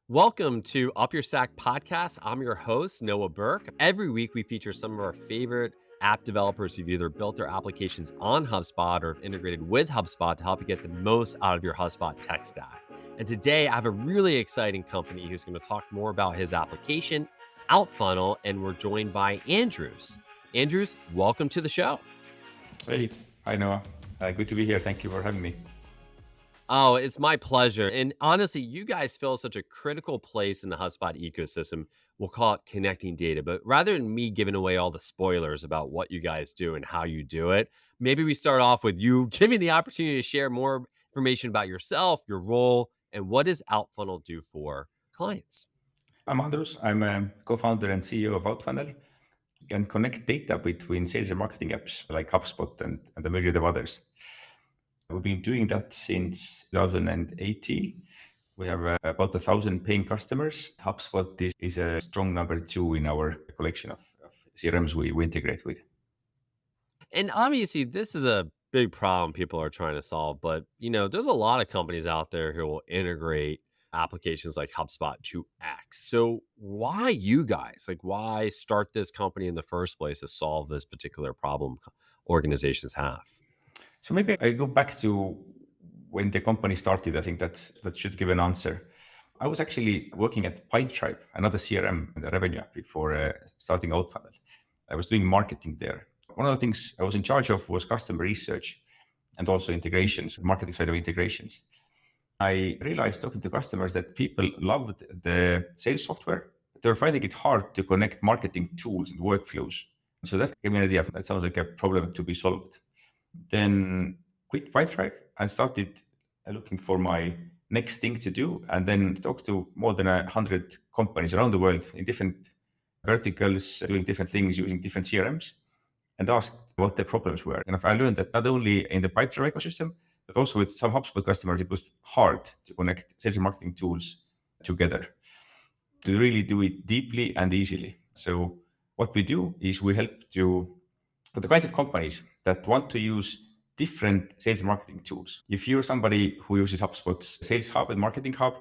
Welcome to UpYourStack podcast. I'm your host, Noah Berk. Every week, we feature some of our favorite app developers who've either built their applications on HubSpot or integrated with HubSpot to help you get the most out of your HubSpot tech stack. And today, I have a really exciting company who's going to talk more about his application, Outfunnel, and we're joined by Andrus. Andrus, welcome to the show. Hey, hi Noah. Good to be here. Thank you for having me. Oh, it's my pleasure. And honestly, you guys fill such a critical place in the HubSpot ecosystem. We'll call it connecting data. But rather than me giving away all the spoilers about what you guys do and how you do it, maybe we start off with you giving the opportunity to share more information about yourself, your role, and what does Outfunnel do for clients? I'm Andrus. I'm a co-founder and CEO of Outfunnel and connect data between sales and marketing apps like HubSpot and a myriad of others. We've been doing that since 2018. We have about 1,000 paying customers. HubSpot is a strong number two in our collection of CRMs we integrate with. And obviously, this is a big problem people are trying to solve. But, there's a lot of companies out there who will integrate applications like HubSpot to X. So, why you guys? Like, why start this company in the first place to solve this particular problem organizations have? So maybe I go back to when the company started. I think that should give an answer. I was actually working at Pipedrive, another CRM and a revenue app before starting Outfunnel. I was doing marketing there. One of the things I was in charge of was customer research and also integrations, marketing side of integrations. I realized talking to customers that people loved the sales software. They were finding it hard to connect marketing tools and workflows. So that gave me an idea. That sounds like a problem to be solved. Then quit Pipedrive and started looking for my next thing to do, and then talked to more than 100 companies around the world in different verticals, doing different things, using different CRMs, and asked what the problems were. And I learned that not only in the Pipedrive ecosystem, but also with some HubSpot customers, it was hard to connect sales and marketing tools together to really do it deeply and easily. So what we do is we help for the kinds of companies that want to use different sales and marketing tools. If you're somebody who uses HubSpot's Sales Hub and Marketing Hub,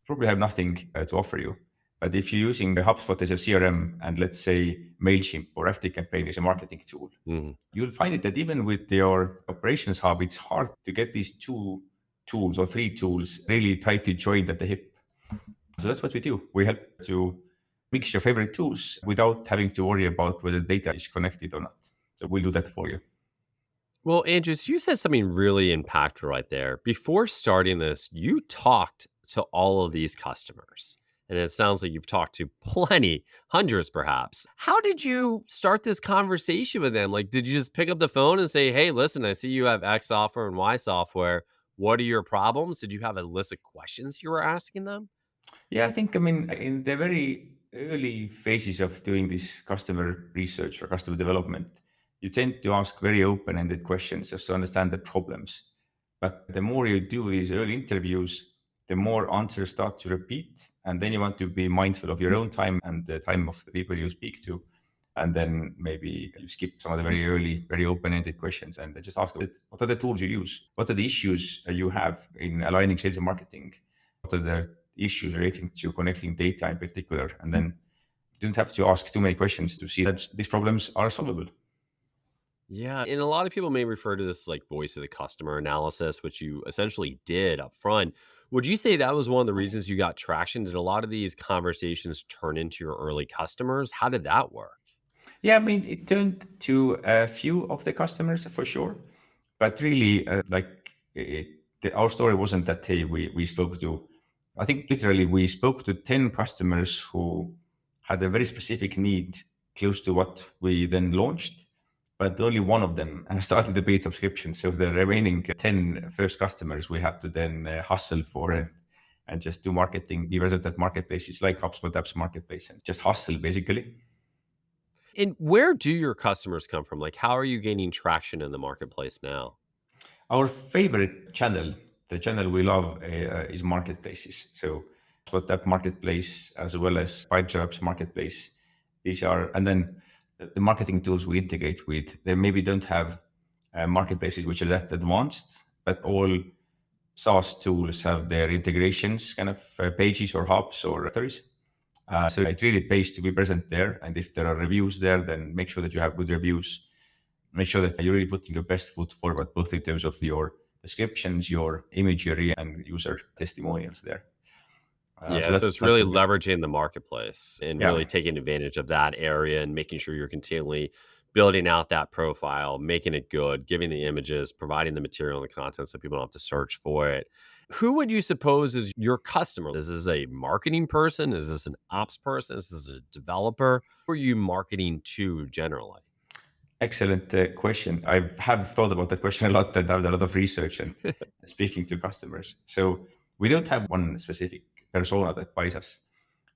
probably have nothing to offer you. But if you're using the HubSpot as a CRM and let's say Mailchimp or FTCampaign as a marketing tool, you'll find it that even with your operations hub, it's hard to get these two tools or three tools really tightly joined at the hip. So that's what we do. We help to mix your favorite tools without having to worry about whether the data is connected or not. So we'll do that for you. Well, Andrews, you said something really impactful right there. Before starting this, you talked to all of these customers. And it sounds like you've talked to plenty, hundreds perhaps. How did you start this conversation with them? Like, did you just pick up the phone and say, hey, listen, I see you have X software and Y software. What are your problems? Did you have a list of questions you were asking them? Yeah, I mean, in the very early phases of doing this customer research or customer development, you tend to ask very open-ended questions just to understand the problems. But the more you do these early interviews, the more answers start to repeat. And then you want to be mindful of your own time and the time of the people you speak to. And then maybe you skip some of the very early, very open-ended questions and just ask, what are the tools you use? What are the issues you have in aligning sales and marketing? What are the issues relating to connecting data in particular? And then you don't have to ask too many questions to see that these problems are solvable. Yeah. And a lot of people may refer to this like voice of the customer analysis, which you essentially did up front. Would you say that was one of the reasons you got traction? Did a lot of these conversations turn into your early customers? How did that work? Yeah, I mean, it turned to a few of the customers for sure. But really, our story wasn't that, hey, we spoke to, I think literally we spoke to 10 customers who had a very specific need close to what we then launched, but only one of them started the paid subscription. So the remaining 10 first customers we have to then hustle for and just do marketing, be present at marketplaces like HubSpot Apps Marketplace and just hustle basically. And where do your customers come from? Like, how are you gaining traction in the marketplace now? Our favorite channel, the channel we love, is marketplaces. So App Marketplace as well as Pipedrive Marketplace. These are, and then the marketing tools we integrate with, they maybe don't have marketplaces which are that advanced, but all SaaS tools have their integrations kind of pages or hubs or directories. So it really pays to be present there. And if there are reviews there, then make sure that you have good reviews. Make sure that you're really putting your best foot forward, both in terms of your descriptions, your imagery, and user testimonials there. Yeah, So so that's it's that's really the best. leveraging the marketplace and Yeah, really taking advantage of that area and making sure you're continually building out that profile, making it good, giving the images, providing the material and the content so people don't have to search for it. Who would you suppose is your customer? Is this a marketing person? Is this an ops person? Is this a developer? Who are you marketing to generally? excellent question. I have thought about that question a lot and done a lot of research and speaking to customers. So we don't have one specific persona that buys us,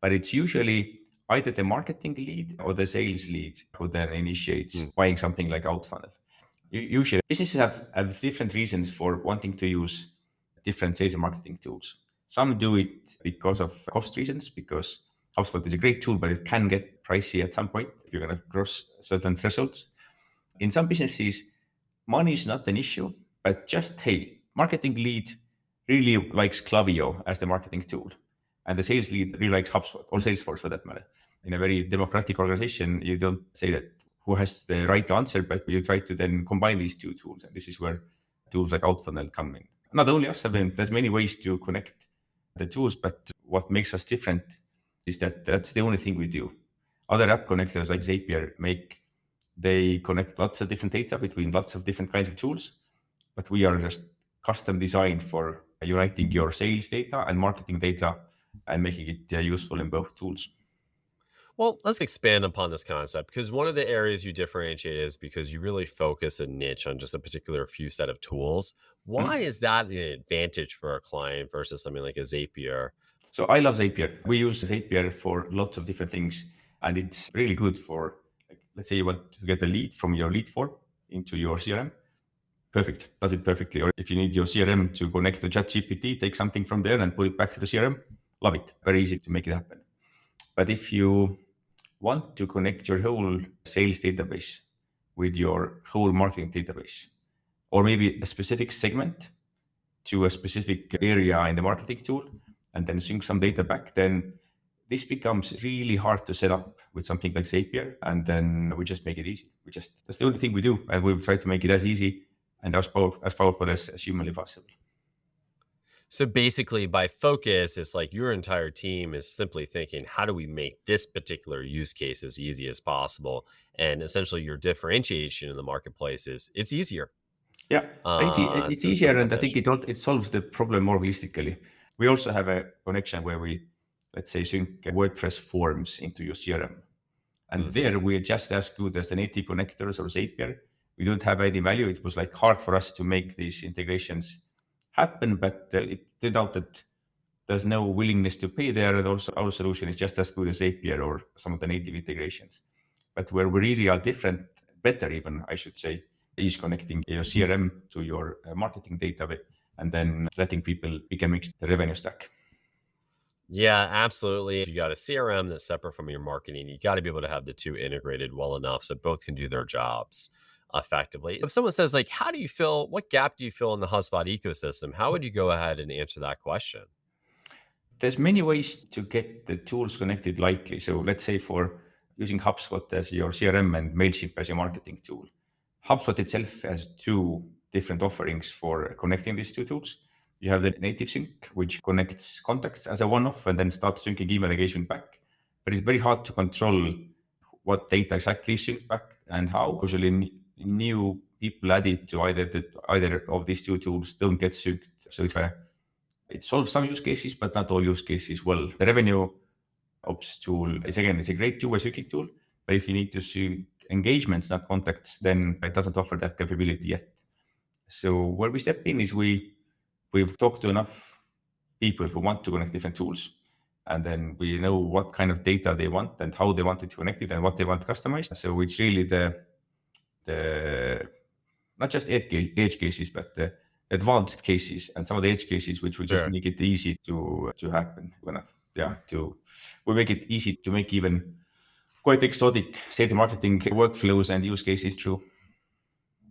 but it's usually either the marketing lead or the sales lead who then initiates Hmm. buying something like Outfunnel. Usually, businesses have different reasons for wanting to use different sales and marketing tools. Some do it because of cost reasons, because HubSpot is a great tool, but it can get pricey at some point if you're going to cross certain thresholds. In some businesses, money is not an issue, but just hey, marketing lead really likes Klaviyo as the marketing tool, and the sales lead really likes HubSpot or Salesforce for that matter. In a very democratic organization, you don't say that who has the right answer, but you try to then combine these two tools, and this is where tools like Outfunnel come in. Not only us, I mean, there's many ways to connect the tools, but what makes us different is that that's the only thing we do. Other app connectors like Zapier they connect lots of different data between lots of different kinds of tools, but we are just custom designed for uniting your sales data and marketing data and making it useful in both tools. Well, let's expand upon this concept because one of the areas you differentiate is because you really focus a niche on just a particular few set of tools. Why Mhm. is that an advantage for a client versus something like a Zapier? So I love Zapier. We use Zapier for lots of different things, and it's really good for, like, let's say you want to get a lead from your lead form into your CRM. Perfect, does it perfectly. Or if you need your CRM to connect to ChatGPT, take something from there and put it back to the CRM. Love it. Very easy to make it happen. But if you want to connect your whole sales database with your whole marketing database, or maybe a specific segment to a specific area in the marketing tool, and then sync some data back, then this becomes really hard to set up with something like Zapier. And then we just make it easy. That's the only thing we do. And we try to make it as easy and as powerful as humanly possible. So basically, by focus, it's like your entire team is simply thinking, how do we make this particular use case as easy as possible? And essentially, your differentiation in the marketplace is it's easier. Yeah, it's Than easier, and I think competition. it solves the problem more holistically. We also have a connection where we, let's say, sync WordPress forms into your CRM, and Mhm. there we're just as good as the native connectors or Zapier. We don't have any value. It was like hard for us to make these integrations happen, but it turned out that there's no willingness to pay there, and also our solution is just as good as Zapier or some of the native integrations. But where we really are different, better even, I should say, is connecting your CRM to your marketing database and then letting people pick and mix the revenue stack. Yeah, absolutely. You got a CRM that's separate from your marketing. You got to be able to have the two integrated well enough so both can do their jobs effectively. If someone says, like, how do you feel, what gap do you feel in the HubSpot ecosystem? How would you go ahead and answer that question? There's many ways to get the tools connected lightly. So let's say for using HubSpot as your CRM and Mailchimp as your marketing tool. HubSpot itself has two different offerings for connecting these two tools. You have the native sync, which connects contacts as a one-off and then starts syncing email engagement back. But it's very hard to control what data exactly is synced back and how. Usually, new people added to either of these two tools don't get synced. So it solves some use cases, but not all use cases well. The revenue ops tool is again, it's a great two-way syncing tool, but if you need to sync engagements, not contacts, then it doesn't offer that capability yet. So where we step in is we've talked to enough people who want to connect different tools, and then we know what kind of data they want and how they want it connected and what they want customized. So it's really the not just edge cases, but the advanced cases and some of the edge cases, which we just Sure. make it easy to happen. We make it easy to make even quite exotic sales and marketing workflows and use cases true.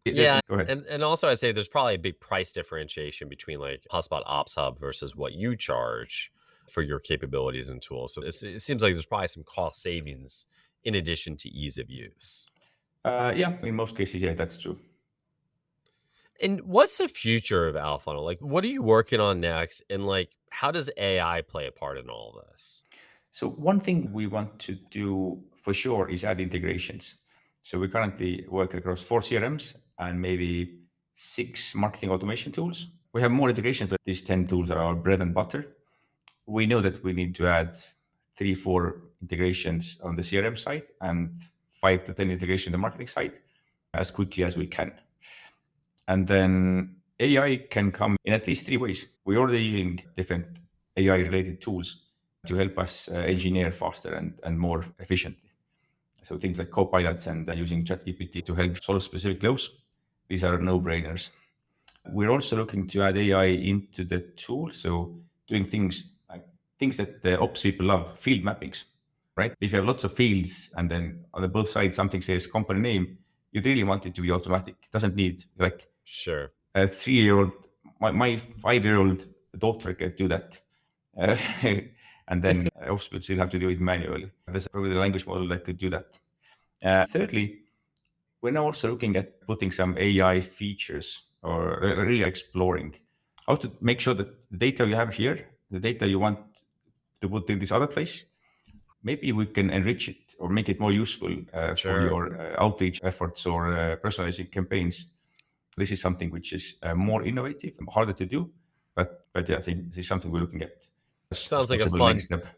Yeah, Go ahead. and also I'd say there's probably a big price differentiation between like HubSpot Ops Hub versus what you charge for your capabilities and tools. So it seems like there's probably some cost savings in addition to ease of use. Yeah, in most cases, yeah, that's true. And what's the future of Outfunnel? Like, what are you working on next? And like, how does AI play a part in all of this? So one thing we want to do for sure is add integrations. So we currently work across 4 CRMs and maybe 6 marketing automation tools. We have more integrations, but these 10 tools are our bread and butter. We know that we need to add 3, 4 integrations on the CRM side and 5 to 10 integration on the marketing side as quickly as we can. And then AI can come in at least 3 ways. We're already using different AI related tools to help us engineer faster and more efficiently. So things like copilots and using ChatGPT to help solve specific flows. These are no brainers. We're also looking to add AI into the tool. So doing things like things that the ops people love, field mappings, right? If you have lots of fields and then on the both sides something says company name, you'd really want it to be automatic. It doesn't need like Sure. a 3-year-old, my 5-year-old daughter can do that. Uh, and then ops will still have to do it manually. There's probably the language model that could do that. Thirdly, we're now also looking at putting some AI features or really exploring how to make sure that the data you have here, the data you want to put in this other place, maybe we can enrich it or make it more useful for Sure. your outreach efforts or personalizing campaigns. This is something which is more innovative and harder to do, but yeah, I think this is something we're looking at as Sounds like a possible next fun step.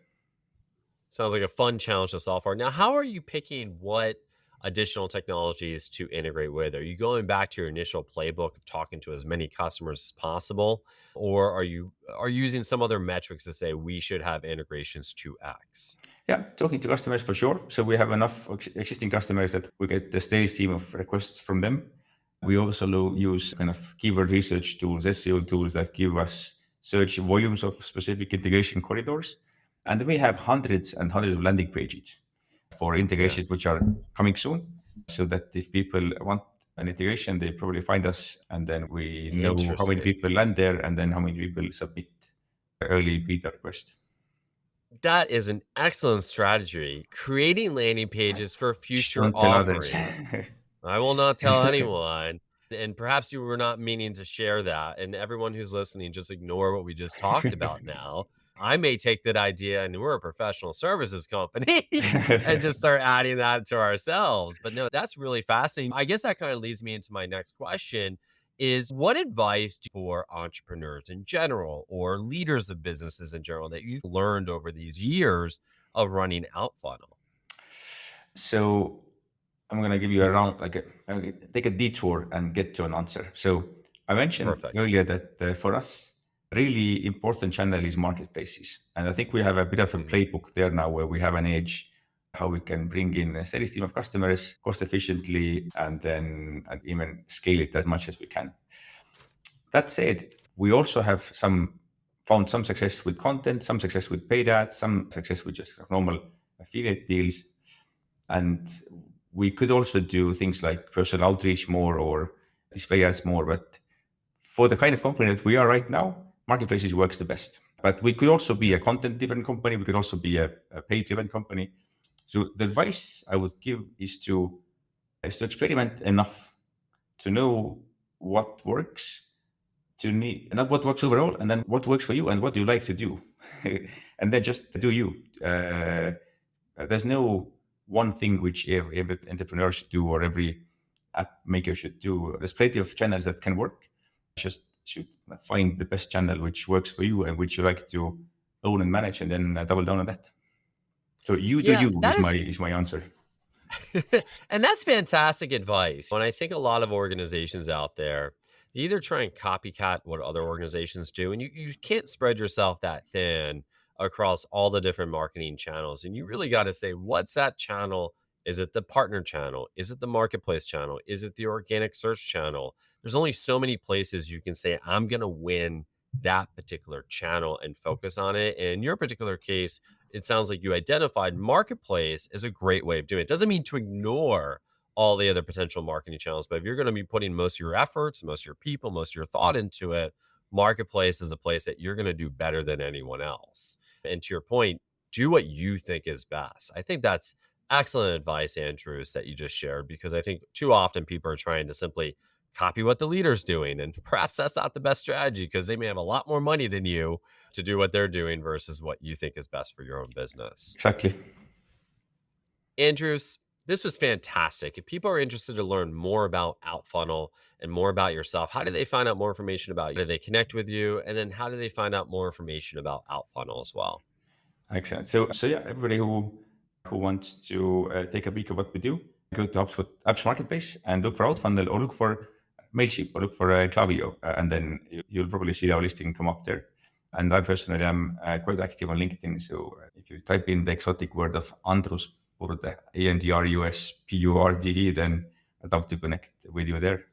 Sounds like a fun challenge to solve for. Now, how are you picking what additional technologies to integrate with? Are you going back to your initial playbook of talking to as many customers as possible, or are you using some other metrics to say we should have integrations to X? Yeah, talking to customers for sure. So we have enough existing customers that we get the steady stream of requests from them. We also use kind of keyword research tools, SEO tools that give us search volumes of specific integration corridors. And then we have hundreds and hundreds of landing pages for Yeah, integrations which are coming soon. So that if people want an integration, they probably find us, and then we know how many interesting. people land there and then how many people submit early beta request. That is an excellent strategy. Creating landing pages for future Don't tell others. offerings. I will not tell anyone. And perhaps you were not meaning to share that. And everyone who's listening, just ignore what we just talked about now. I may take that idea and we're a professional services company and just start adding that to ourselves. But no, that's really fascinating. I guess that kind of leads me into my next question is what advice for entrepreneurs in general or leaders of businesses in general that you've learned over these years of running Outfunnel? So I'm going to give you a round, I'm gonna take a detour and get to an answer. So I mentioned Perfect. earlier that for us, really important channel is marketplaces. And I think we have a bit of a Mhm. playbook there now where we have an edge, how we can bring in a steady stream of customers cost efficiently and even scale it as much as we can. That said, we also have found some success with content, some success with paid ads, some success with just normal affiliate deals. And we could also do things like personal outreach more or display ads more. But for the kind of company that we are right now, marketplaces works the best. But we could also be Yeah. a content driven company. We could also be a paid driven company. So the advice I would give is to experiment enough to know what works, to need not what works overall, and then what works for you and what you like to do, and then just do you. There's no one thing which every entrepreneur should do or every app maker should do. There's plenty of channels that can work. Just should find the best channel which works for you and which you like to own and manage, and then double down on that. So you do Yeah, you that is is my answer. and that's fantastic advice. When I think a lot of organizations out there, they either try and copycat what other organizations do, and you can't spread yourself that thin across all the different marketing channels. And you really got to say, what's that channel? Is it the partner channel? Is it the marketplace channel? Is it the organic search channel? There's only so many places you can say, I'm going to win that particular channel and focus on it. And in your particular case, it sounds like you identified marketplace as a great way of doing it. Doesn't mean to ignore all the other potential marketing channels. But if you're going to be putting most of your efforts, most of your people, most of your thought into it, marketplace is a place that you're going to do better than anyone else. And to your point, do what you think is best. I think that's excellent advice, Andrews, that you just shared, because I think too often people are trying to simply copy what the leader's doing. And perhaps that's not the best strategy because they may have a lot more money than you to do what they're doing versus what you think is best for your own business. Exactly. Andrews, this was fantastic. If people are interested to learn more about Outfunnel and more about yourself, how do they find out more information about you? Do they connect with you? And then how do they find out more information about Outfunnel as well? Excellent. So yeah, everybody who wants to take a peek of what we do, go to HubSpot Apps Marketplace and look for Outfunnel or look for Mailchimp or look for Klaviyo, and then you'll probably see our listing come up there. And I personally am quite active on LinkedIn. So if you type in the exotic word of Andrus Purde, ANDRUSPURDE, then I'd love to connect with you there.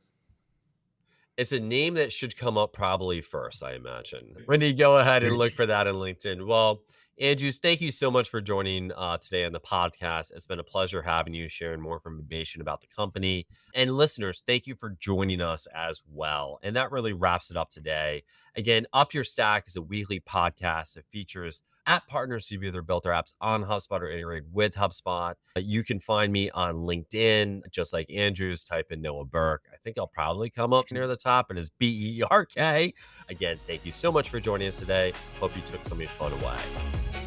It's a name that should come up probably first, I imagine, when you go ahead and look for that on LinkedIn. Well, Andrews, thank you so much for joining today on the podcast. It's been a pleasure having you, sharing more information about the company. And listeners, thank you for joining us as well. And that really wraps it up today. Again, Up Your Stack is a weekly podcast that features app partners who've either built their apps on HubSpot or integrated with HubSpot. You can find me on LinkedIn, just like Andrews. Type in Noah Berk. I think I'll probably come up near the top, and it's Berk. Again, thank you so much for joining us today. Hope you took something fun away.